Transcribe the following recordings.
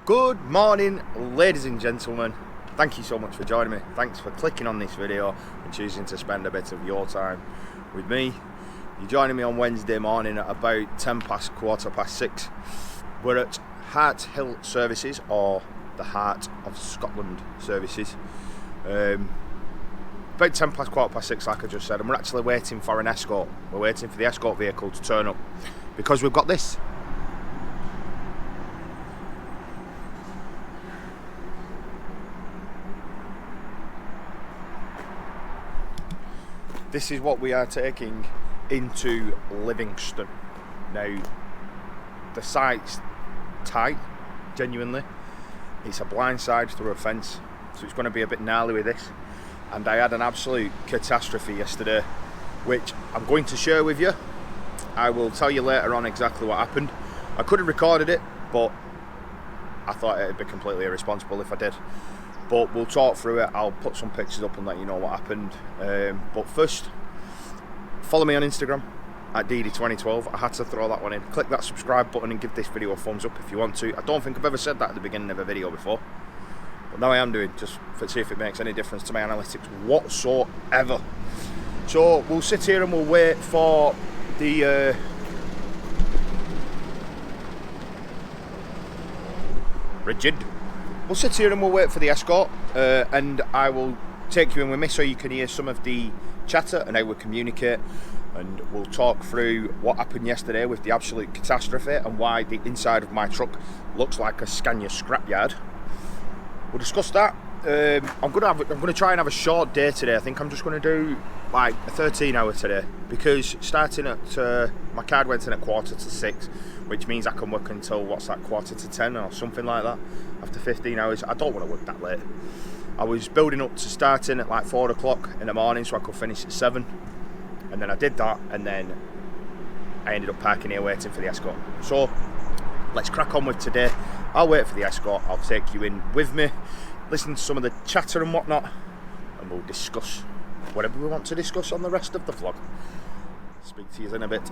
Good morning, ladies and gentlemen. Thank you so much for joining me. Thanks for clicking on this video and choosing to spend a bit of your time with me. You're joining me on Wednesday morning at about 6:10. We're at Hart Hill Services, or the Heart of Scotland Services. About 6:10, like I just said, and we're actually waiting for an escort. We're waiting for the escort vehicle to turn up because we've got this. This is what we are taking into Livingston. Now, the site's tight, genuinely. It's a blind side through a fence, so it's going to be a bit gnarly with this. And I had an absolute catastrophe yesterday, which I'm going to share with you. I will tell you later on exactly what happened. I could have recorded it, but I thought it'd be completely irresponsible if I did. But we'll talk through it. I'll put some pictures up and let you know what happened. But first, follow me on Instagram at Deady 2012. I had to throw that one in. Click that subscribe button and give this video a thumbs up if you want to. I don't think I've ever said that at the beginning of a video before, but now I am doing, just to see if it makes any difference to my analytics whatsoever. So we'll sit here and we'll wait for the rigid. We'll sit here and we'll wait for the escort, and I will take you in with me so you can hear some of the chatter and how we communicate, and we'll talk through what happened yesterday with the absolute catastrophe and why the inside of my truck looks like a Scania scrapyard. We'll discuss that. I'm gonna try and have a short day today. I think I'm just gonna do like a 13-hour today, because starting at my card went in at 6:15, which means I can work until, what's that, 10:15 or something like that, after 15 hours. I don't want to work that late. I was building up to starting at like 4 o'clock in the morning so I could finish at 7, and then I did that, and then I ended up parking here waiting for the escort. So let's crack on with today. I'll wait for the escort, I'll take you in with me, listen to some of the chatter and whatnot, and we'll discuss whatever we want to discuss on the rest of the vlog. Speak to you in a bit.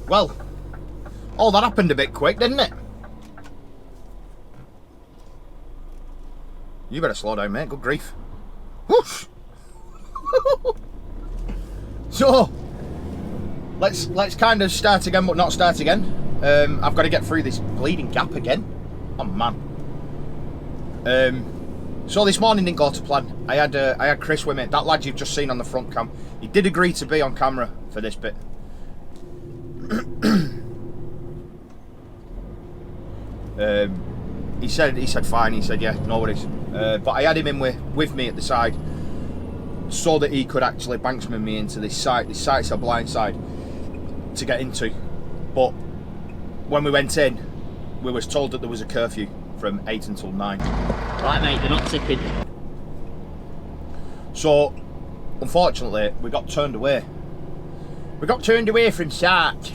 Well, all that happened a bit quick, didn't it? You better slow down, mate. Good grief. Whoosh! So, let's kind of start again, but not start again. I've got to get through this bleeding gap again. Oh man. So this morning didn't go to plan. I had Chris with me. That lad you've just seen on the front cam. He did agree to be on camera for this bit. He said fine. He said yeah, no worries. But I had him in with me at the side so that he could actually banksman me into this site. This site's a blind side to get into, but when we went in, we was told that there was a curfew from 8 until 9. Right, mate, they're not tipping. So unfortunately, we got turned away. We got turned away from site.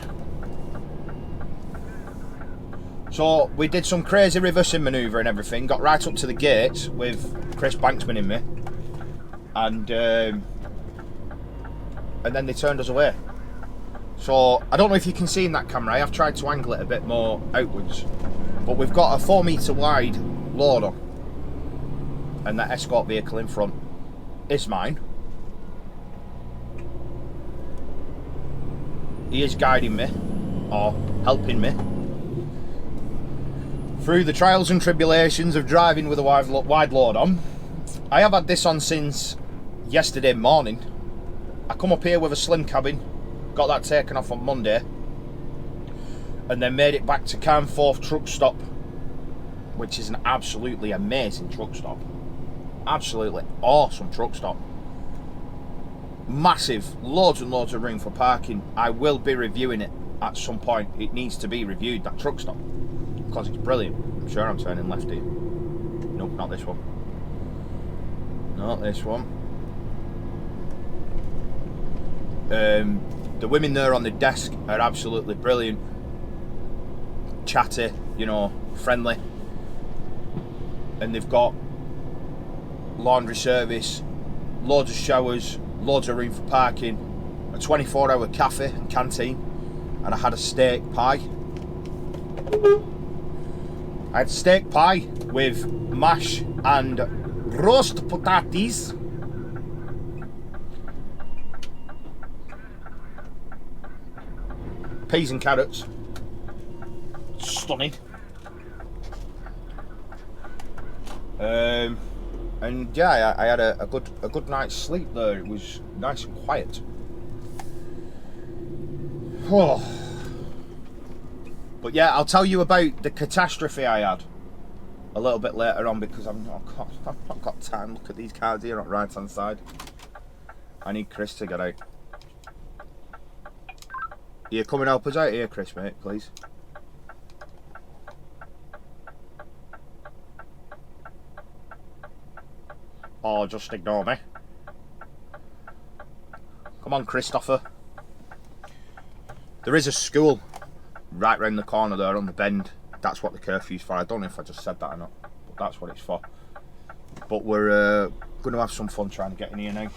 So we did some crazy reversing manoeuvre and everything, got right up to the gates with Chris Banksman in me, and then they turned us away. So I don't know if you can see in that camera, I have tried to angle it a bit more outwards, but we've got a 4 metre wide loader, and that escort vehicle in front is mine. he is guiding me, or helping me, through the trials and tribulations of driving with a wide load on. I have had this on since yesterday morning. I come up here with a slim cabin, got that taken off on Monday, and then made it back to Carnforth truck stop, which is an absolutely amazing truck stop. Absolutely awesome truck stop. Massive, loads and loads of room for parking. I will be reviewing it at some point. It needs to be reviewed, that truck stop, because it's brilliant. I'm sure I'm turning left here. Nope, not this one. Not this one. The women there on the desk are absolutely brilliant. Chatty, you know, friendly. And they've got laundry service, loads of showers, loads of room for parking, a 24-hour cafe and canteen, and I had a steak pie. I had steak pie with mash and roast potatoes. Peas and carrots. Stunning. And yeah, I had a good night's sleep there. It was nice and quiet. Oh. But yeah, I'll tell you about the catastrophe I had a little bit later on, because I've not got time. Look at these cars here on the right hand side. I need Chris to get out. You come and help us out here, Chris, mate, please. Oh, just ignore me. Come on, Christopher. There is a school right round the corner there on the bend. That's what the curfew's for. I don't know if I just said that or not, but that's what it's for. But we're going to have some fun trying to get in here now.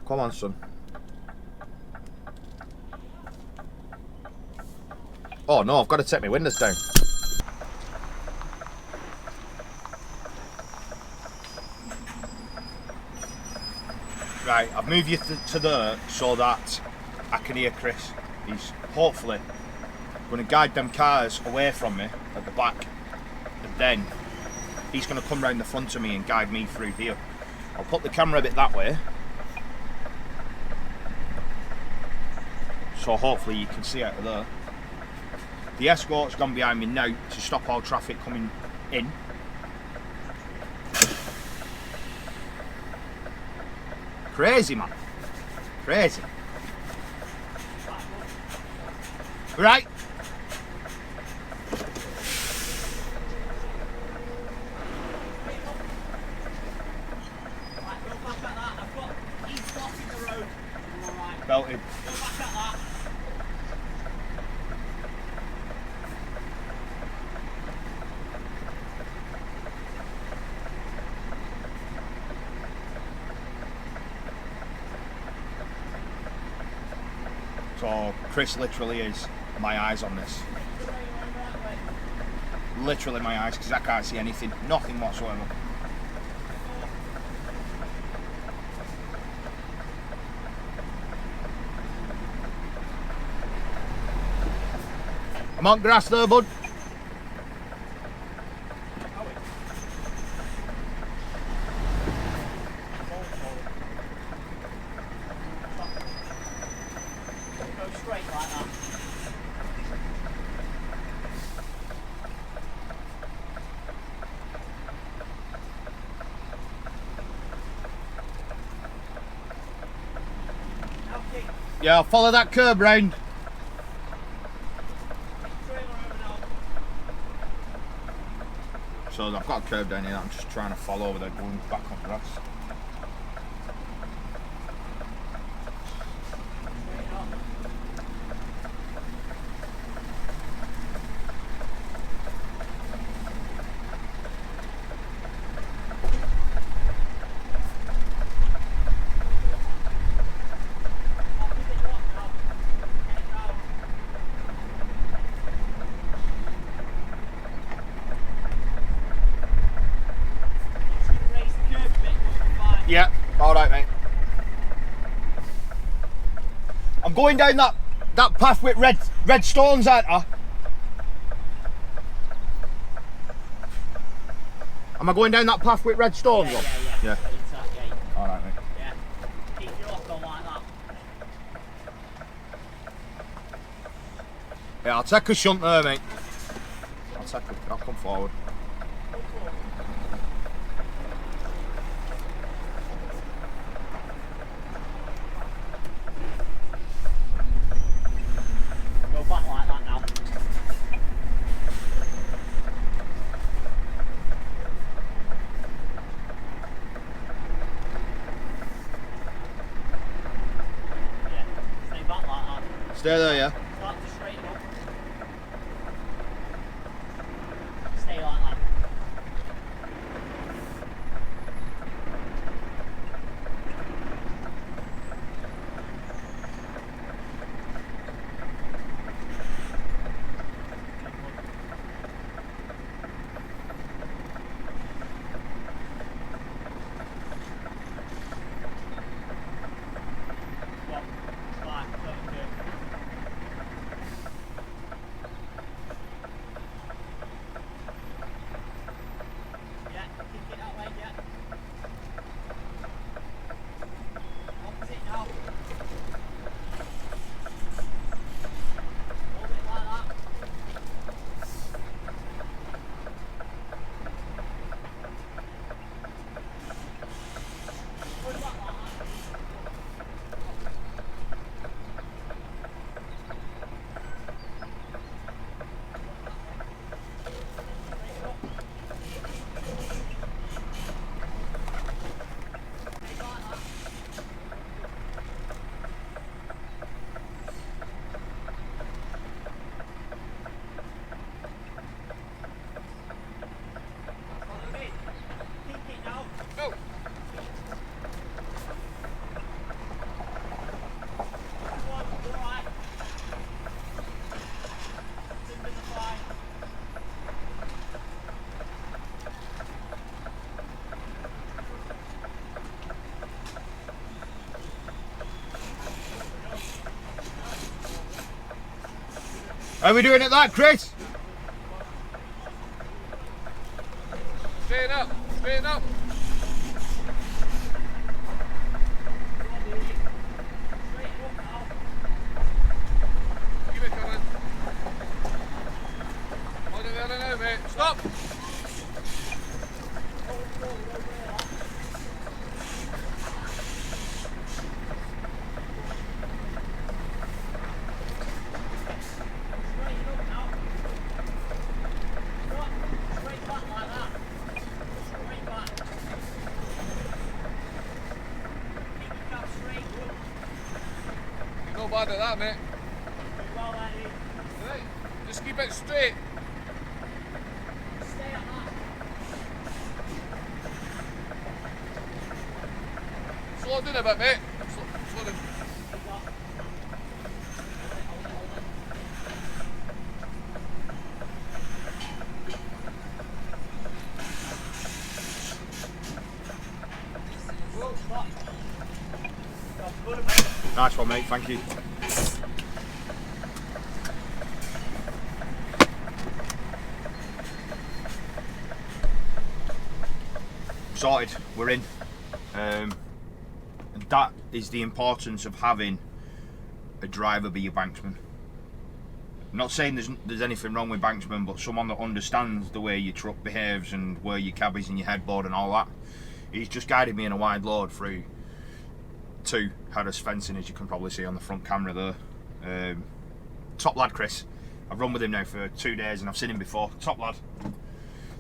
Come on, son. Oh no, I've got to take my windows down. Right, I've moved you to there so that I can hear Chris. He's hopefully going to guide them cars away from me at the back, and then he's going to come round the front of me and guide me through here. I'll put the camera a bit that way, so hopefully you can see out of there. The Escort's gone behind me now to stop all traffic coming in. Crazy, man. Crazy. Right. Belted. So Chris literally is my eyes on this. Literally my eyes, because I can't see anything, nothing whatsoever. I'm on grass there, bud. Yeah, I'll follow that curb round. So I've got a curb down here that I'm just trying to follow without going back on grass. Yeah, alright mate. I'm going down that path with red stones, aren't I? Am I going down that path with red stones? Yeah. Yeah. Into that gate. Alright mate. Yeah. Keep your lock on like that. Yeah, I'll take a shunt there mate. I'll come forward. Go back like that now. Yeah. Stay back like that. Stay there, yeah? Start to straighten up. Stay like that. Well, fine, don't do it. Yeah, kick it that way, yeah. Opposite now. Hold it like that. Put it back like that. Okay, kick it now. Go. Come on, all right. Timbers are fine. Are we doing it like Chris? Straighten up. Straighten up. Come on, Deady. Straighten up now. Keep it coming. Hold it there now, mate. Stop. Hold forward over there. Straighten up now. Come on, straight back like that. Straight back. Keep your cap straight, good. You're not bad at that, mate. Do well, Eddie. Right. Just keep it straight. Stay at that. Slow down a bit, mate. Slow down. Good luck. Hold it. Whoa, stop. Stop, good, mate. Nice one mate, thank you. Sorted, we're in. And that is the importance of having a driver be your banksman. I'm not saying there's anything wrong with banksman, but someone that understands the way your truck behaves and where your cab is and your headboard and all that. He's just guided me in a wide load through 2 Harris fencing, as you can probably see on the front camera there. Top lad Chris. I've run with him now for 2 days and I've seen him before. Top lad.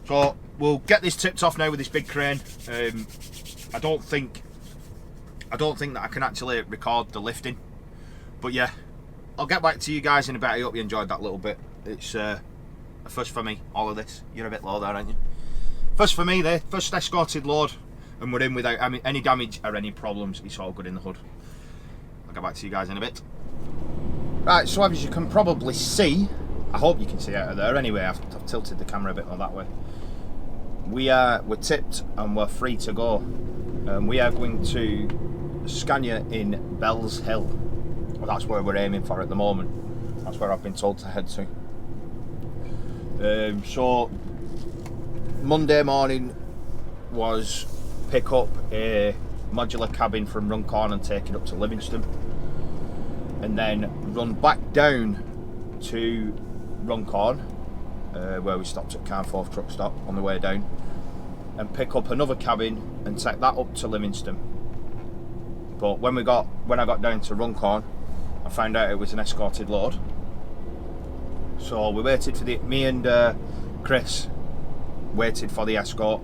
So we'll get this tipped off now with this big crane. I don't think that I can actually record the lifting, but yeah, I'll get back to you guys in a bit. I hope you enjoyed that little bit. It's a first for me, all of this. You're a bit low there, aren't you? First for me there, first escorted load, and we're in without any damage or any problems. It's all good in the hood. I'll get back to you guys in a bit. Right, so as you can probably see, I hope you can see out of there anyway, I've tilted the camera a bit more that way. We're tipped and we're free to go. We are going to Scania in Bells Hill. Well, that's where we're aiming for at the moment. That's where I've been told to head to. So Monday morning was pick up a modular cabin from Runcorn and take it up to Livingston, and then run back down to Runcorn, where we stopped at Carnforth truck stop on the way down, and pick up another cabin and take that up to Livingston. But when I got down to Runcorn, I found out it was an escorted load. So we waited for me and Chris waited for the Escort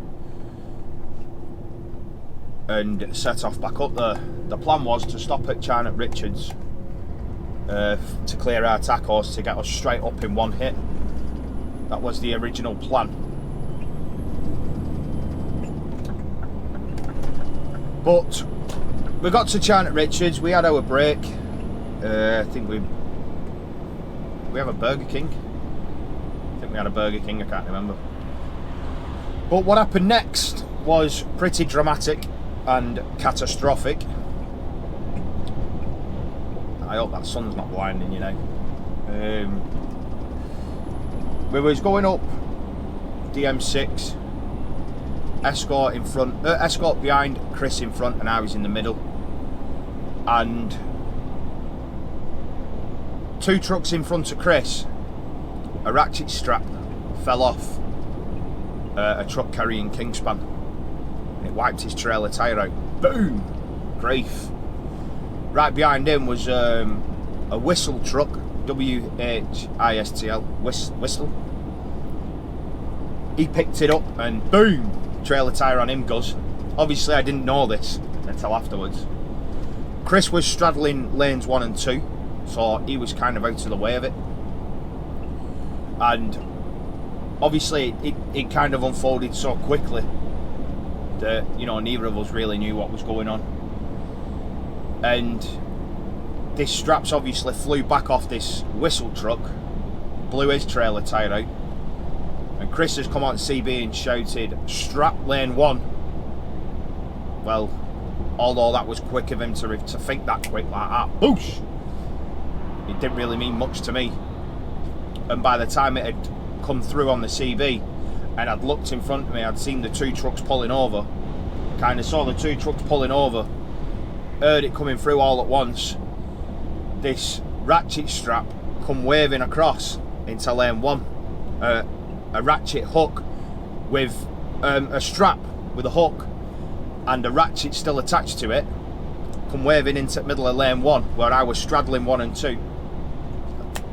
and set off back up there. The plan was to stop at Charnock Richards to clear our tacos to get us straight up in one hit. That was the original plan. But we got to Charnock Richards, we had our break. I think we have a Burger King. I think we had a Burger King, I can't remember. But what happened next was pretty dramatic and catastrophic. I hope that sun's not blinding you now. We was going up the M6, Escort in front, Escort behind, Chris in front, and I was in the middle. And two trucks in front of Chris, a ratchet strap fell off a truck carrying Kingspan. It wiped his trailer tyre out. Boom! Grief. Right behind him was a whistle truck, WHISTL, whistle. He picked it up and boom! Trailer tyre on him goes. Obviously I didn't know this until afterwards. Chris was straddling lanes 1 and 2, so he was kind of out of the way of it. And obviously it kind of unfolded so quickly that, you know, neither of us really knew what was going on. And this straps obviously flew back off this whistle truck, blew his trailer tyre out, and Chris has come on CB and shouted, "Strap lane 1." Well, although that was quick of him to think that quick like that, boosh! It didn't really mean much to me. And by the time it had come through on the CB and I'd looked in front of me, I'd seen the two trucks pulling over, kind of saw the two trucks pulling over, heard it coming through all at once. This ratchet strap come waving across into lane 1, a ratchet hook with a strap with a hook and a ratchet still attached to it, come waving into the middle of lane 1 where I was straddling 1 and 2.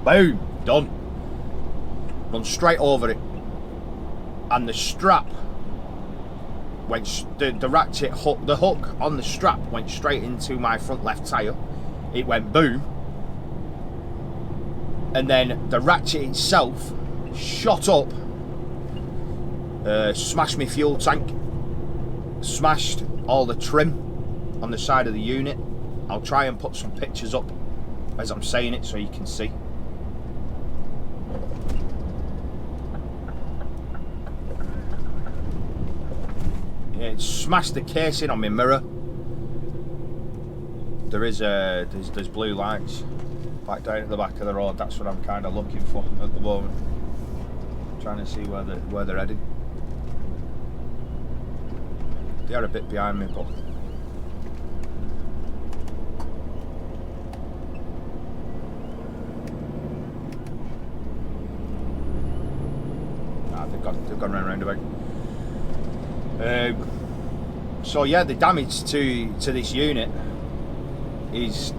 Boom! Done. Run straight over it, and the strap went, the ratchet hook, the hook on the strap went straight into my front left tyre. It went boom, and then the ratchet itself shot up, smashed my fuel tank, smashed all the trim on the side of the unit. I'll try and put some pictures up as I'm saying it so you can see. It smashed the casing on my mirror. There's blue lights back down at the back of the road. That's what I'm kind of looking for at the moment. Trying to see where they're heading. They are a bit behind me, but they've gone round about. So yeah, the damage to this unit is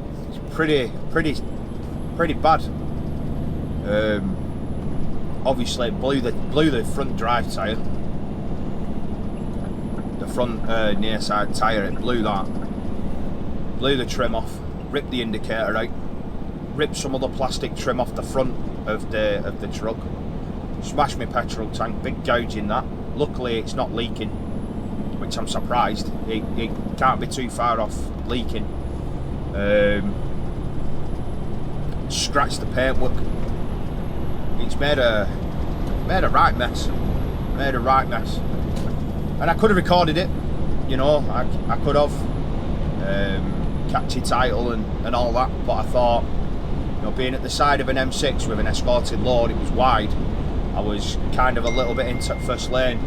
pretty bad. Obviously, it blew the front drive tyre, the front near side tyre. It blew that, blew the trim off, ripped the indicator out, ripped some other plastic trim off the front of the truck, smashed my petrol tank, big gouge in that. Luckily, it's not leaking, which I'm surprised. It can't be too far off leaking. Scratched the paintwork. It's made a right mess. And I could have recorded it, you know, I could have catchy title and all that, but I thought, you know, being at the side of an M6 with an escorted load, it was wide. I was kind of a little bit into first lane.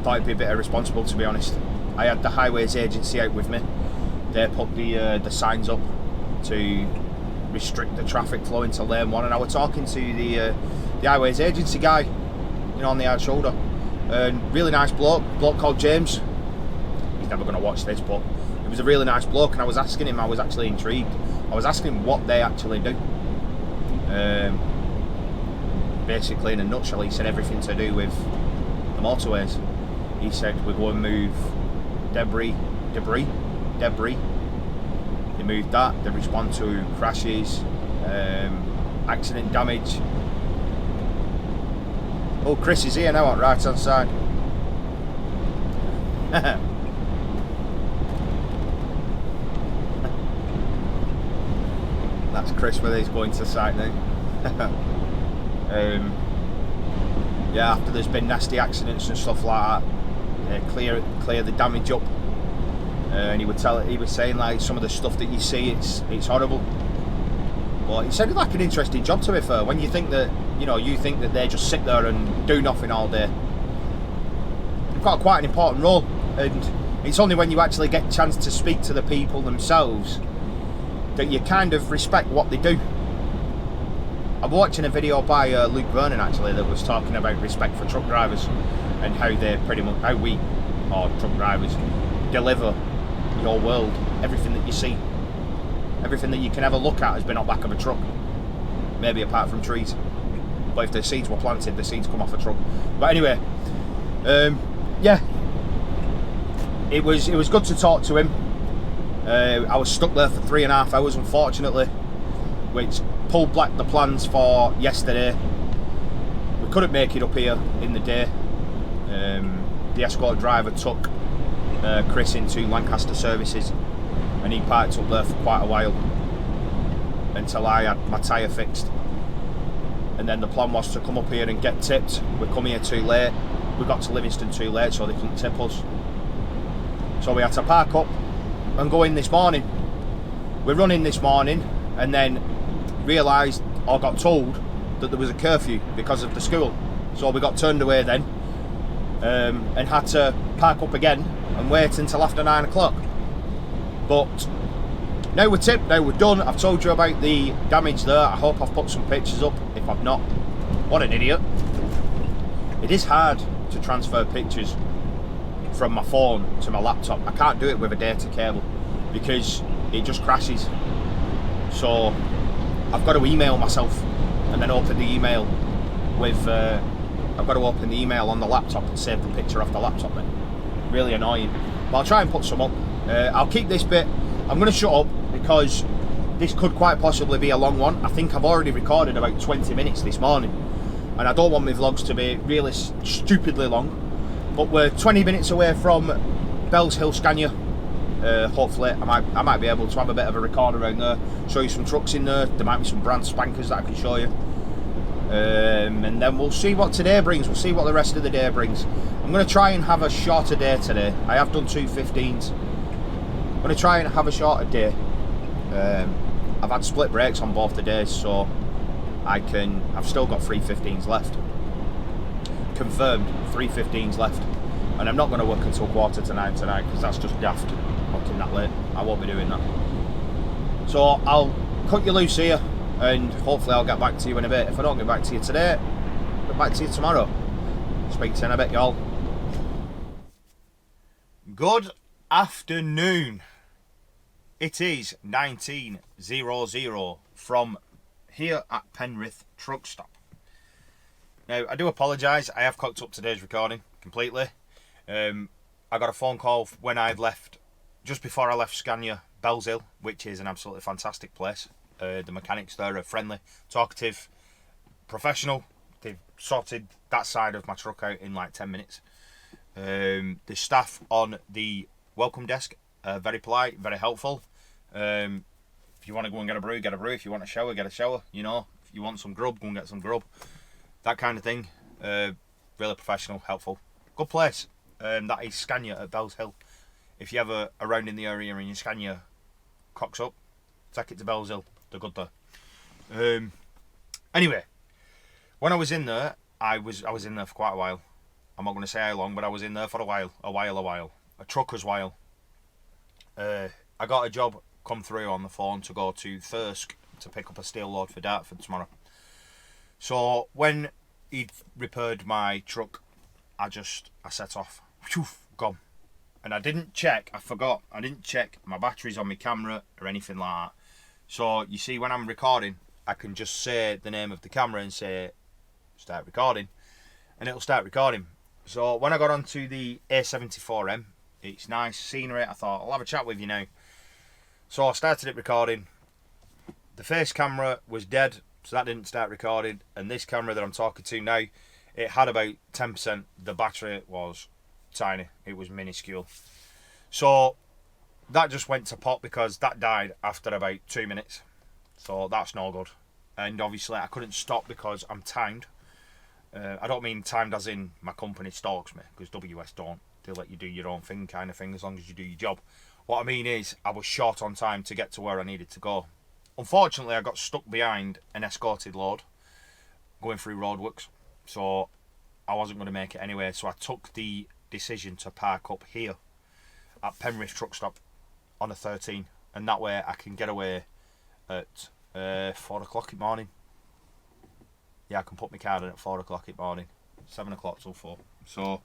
Thought it'd be a bit irresponsible, to be honest. I had the highways agency out with me. They put the signs up to restrict the traffic flow into lane 1, and I was talking to the highways agency guy, you know, on the hard shoulder, and really nice bloke called James. He's never going to watch this, but he was a really nice bloke, and I was asking him, I was actually intrigued, I was asking him what they actually do. Basically, in a nutshell, he said everything to do with the motorways. He said we go and move debris. They move that, they respond to crashes, accident damage. Oh, Chris is here now on the right hand side. That's Chris where he's going to site now. Yeah, after there's been nasty accidents and stuff like that, clear the damage up. And he was saying like some of the stuff that you see, it's horrible. But it sounded like an interesting job, to be fair. When you think that, you know, you think that they just sit there and do nothing all day. They've got quite an important role, and it's only when you actually get a chance to speak to the people themselves that you kind of respect what they do. I'm watching a video by Luke Vernon actually that was talking about respect for truck drivers and how they how we, or truck drivers, deliver your world. Everything that you see, everything that you can ever look at has been on back of a truck, maybe apart from trees. But if the seeds were planted, the seeds come off a truck. But anyway, yeah, it was good to talk to him. I was stuck there for 3.5 hours, unfortunately, which pulled back the plans for yesterday. We couldn't make it up here in the day. The Escort driver took Chris into Lancaster services, and he parked up there for quite a while until I had my tyre fixed. And then the plan was to come up here and get tipped. We come here too late. We got to Livingston too late, so they couldn't tip us. So we had to park up and go in this morning. We run in this morning and then realised, or got told, that there was a curfew because of the school. So we got turned away then, and had to park up again and wait until after 9 o'clock. But now we're tipped, now we're done. I've told you about the damage there. I hope I've put some pictures up. If I've not, what an idiot. It is hard to transfer pictures from my phone to my laptop. I can't do it with a data cable because it just crashes. So I've got to email myself and then open the email with I've got to open the email on the laptop and save the picture off the laptop then. Really annoying. But I'll try and put some up. I'll keep this bit. I'm going to shut up because this could quite possibly be a long one. I think I've already recorded about 20 minutes this morning, and I don't want my vlogs to be really stupidly long. But we're 20 minutes away from Bells Hill, Scania. Hopefully I might be able to have a bit of a record around there, show you some trucks in there. There might be some brand spankers that I can show you, and then we'll see what today brings. We'll see what the rest of the day brings. I'm going to try and have a shorter day today. I have done 2 15s. I'm going to try and have a shorter day. I've had split brakes on both the days, so I've still got 3 15s left. Confirmed 3 15s left, and I'm not going to work until 8:45 tonight because that's just daft, working that late. I won't be doing that. So I'll cut you loose here, and hopefully I'll get back to you in a bit. If I don't get back to you today, I'll get back to you tomorrow. Speak to you in a bit, y'all. Good afternoon. It is 19:00 from here at Penrith Truck Stop. Now, I do apologise, I have cocked up today's recording completely. I got a phone call when I'd left, just before I left Scania, Bells Hill, which is an absolutely fantastic place. The mechanics there are friendly, talkative, professional. They've sorted that side of my truck out in like 10 minutes. The staff on the welcome desk are very polite, very helpful. If you want to go and get a brew, get a brew. If you want a shower, get a shower. You know, if you want some grub, go and get some grub. That kind of thing. Really professional, helpful. Good place. That is Scania at Bells Hill. If you ever around in the area and your Scania cocks up, take it to Bells Hill. They're good there. Anyway, when I was in there, I was in there for quite a while. I'm not going to say how long, but I was in there for a while. A trucker's while. I got a job come through on the phone to go to Thirsk to pick up a steel load for Dartford tomorrow. So when he'd repaired my truck, I set off. Whew, gone. And I didn't check, I forgot, I didn't check my batteries on my camera or anything like that. So you see, when I'm recording, I can just say the name of the camera and say start recording, and it'll start recording. So when I got onto the A74M, it's nice scenery. I thought I'll have a chat with you now. So I started it recording. The first camera was dead, so that didn't start recording. And this camera that I'm talking to now, it had about 10%. The battery was tiny. It was minuscule. So that just went to pot because that died after about 2 minutes. So that's no good. And obviously I couldn't stop because I'm timed. I don't mean timed as in my company stalks me, because WS don't. They let you do your own thing kind of thing as long as you do your job. What I mean is I was short on time to get to where I needed to go. Unfortunately, I got stuck behind an escorted load going through roadworks, so I wasn't going to make it anyway. So I took the decision to park up here at Penrith truck stop on a 13, and that way I can get away at 4 o'clock in the morning. Yeah, I can put my card in at 4 o'clock in the morning, 7 o'clock till 4. So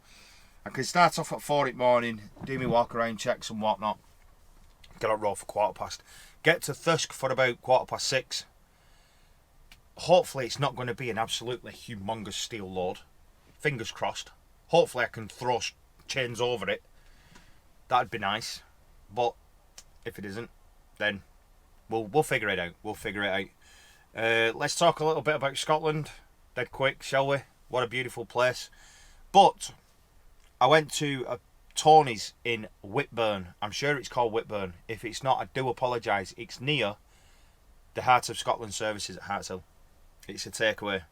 I can start off at 4 in the morning, do my walk around checks and whatnot, get on road for 1:15, get to Thirsk for about 6:15. Hopefully it's not going to be an absolutely humongous steel load. Fingers crossed. Hopefully I can throw chains over it. That'd be nice. But if it isn't, then we'll figure it out. Let's talk a little bit about Scotland, dead quick, shall we? What a beautiful place. But I went to a Tony's in Whitburn. I'm sure it's called Whitburn. If it's not, I do apologise. It's near the Heart of Scotland services at Hartshill. It's a takeaway.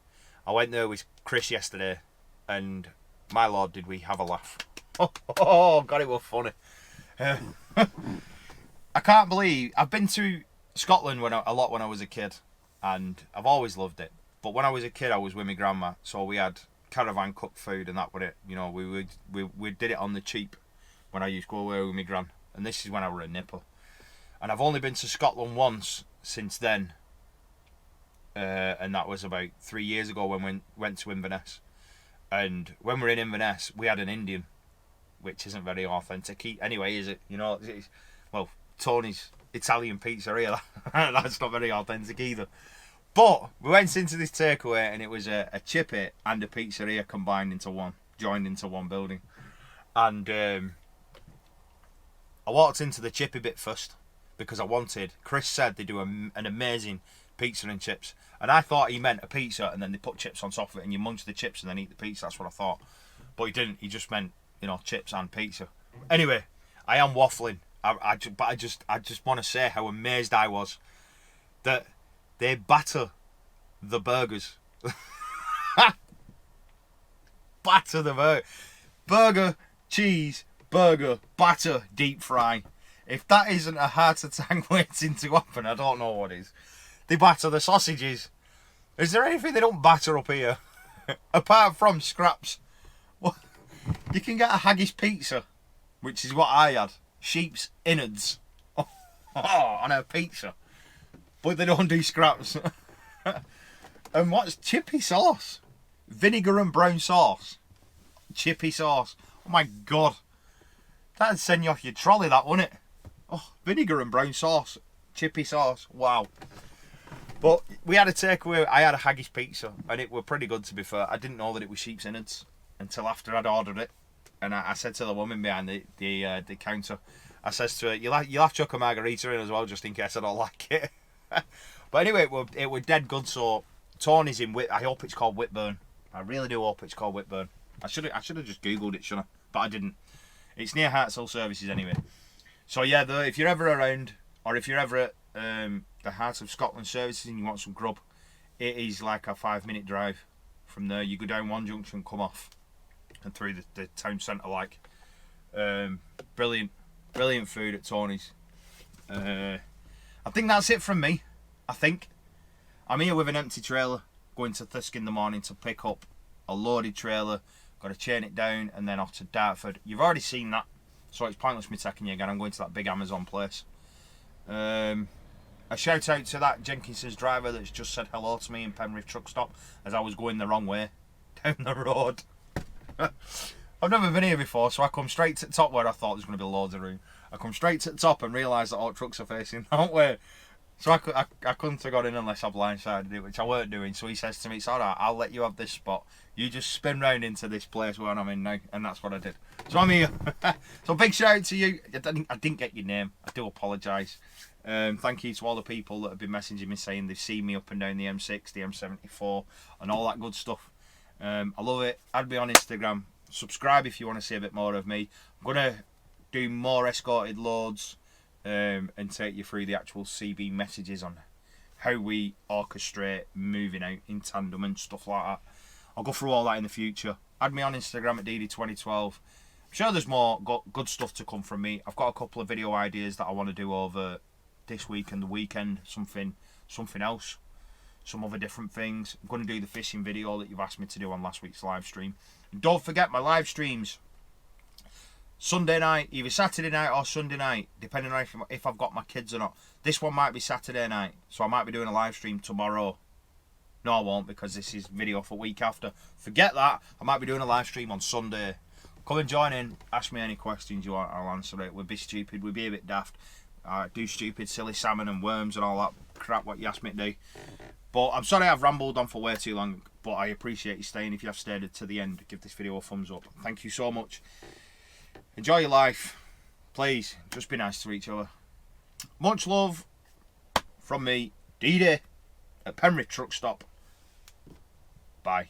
I went there with Chris yesterday, and my lord, did we have a laugh. Oh God, it was funny. I can't believe, I've been to Scotland a lot when I was a kid, and I've always loved it. But when I was a kid, I was with my grandma, so we had caravan cooked food, and that was it. You know, we did it on the cheap when I used to go away with my gran, and this is when I were a nipper. And I've only been to Scotland once since then, and that was about 3 years ago when we went to Inverness. And when we're in Inverness, we had an Indian, which isn't very authentic. Anyway, is it? You know, well, Tony's Italian pizzeria, that's not very authentic either. But we went into this takeaway, and it was a chippy and a pizzeria combined into one, joined into one building. And I walked into the chippy bit first because Chris said they do an amazing pizza and chips, and I thought he meant a pizza and then they put chips on top of it and you munch the chips and then eat the pizza. That's what I thought, but he didn't. He just meant, you know, chips and pizza. Anyway, I am waffling. I just want to say how amazed I was that they batter the burgers. Batter the burger, cheese, burger, batter, deep fry. If that isn't a heart attack waiting to happen, I don't know what is. They batter the sausages. Is there anything they don't batter up here? Apart from scraps. Well, you can get a haggis pizza, which is what I had. Sheep's innards on a pizza. But they don't do scraps. And what's chippy sauce? Vinegar and brown sauce. Chippy sauce. Oh my God. That'd send you off your trolley, that, wouldn't it? Oh, vinegar and brown sauce. Chippy sauce. Wow. But we had a takeaway. I had a haggis pizza, and it were pretty good, to be fair. I didn't know that it was sheep's innards until after I'd ordered it. And I said to the woman behind the counter, I says to her, you'll have to chuck a margarita in as well, just in case I don't like it. But anyway, it were dead good. So Tony's in I hope it's called Whitburn. I really do hope it's called Whitburn. I should have just googled it, shouldn't I? But I didn't. It's near Hartshill Services anyway. So yeah, if you're ever around, or if you're ever at the Heart of Scotland Services and you want some grub, it is like a 5-minute drive from there. You go down one junction, come off, and through the town centre like. Brilliant food at Tony's. I think that's it from me. I'm here with an empty trailer, going to Thirsk in the morning to pick up a loaded trailer. Got to chain it down and then off to Dartford. You've already seen that, so it's pointless me taking you again. I'm going to that big Amazon place. A shout out to that Jenkinson's driver that's just said hello to me in Penrith truck stop as I was going the wrong way down the road. I've never been here before, so I come straight to the top where I thought there was going to be loads of room. I come straight to the top and realise that all trucks are facing that way. So I couldn't have got in unless I blindsided it, which I weren't doing. So he says to me, it's alright, I'll let you have this spot. You just spin round into this place where I'm in now. And that's what I did. So I'm here. So big shout out to you. I didn't get your name. I do apologise. Thank you to all the people that have been messaging me saying they've seen me up and down the M6, the M74 and all that good stuff. I love it. Add me on Instagram. Subscribe if you want to see a bit more of me. I'm going to do more escorted loads. And take you through the actual CB messages on how we orchestrate moving out in tandem and stuff like that. I'll go through all that in the future. Add me on Instagram at Deady 2012. I'm sure there's more good stuff to come from me. I've got a couple of video ideas that I want to do over this week and the weekend. Something else. Some other different things. I'm going to do the fishing video that you've asked me to do on last week's live stream. And don't forget my live streams. Sunday night, either Saturday night or Sunday night, depending on if I've got my kids or not. This one might be Saturday night, so I might be doing a live stream tomorrow. No, I won't, because this is video for week after. Forget that. I might be doing a live stream on Sunday. Come and join in. Ask me any questions you want. I'll answer it. We'll be stupid. We'll be a bit daft. Do stupid, silly salmon and worms and all that crap what you asked me to do. But I'm sorry I've rambled on for way too long, but I appreciate you staying. If you have stayed to the end, give this video a thumbs up. Thank you so much. Enjoy your life. Please, just be nice to each other. Much love from me, Deady, at Penrith Truck Stop. Bye.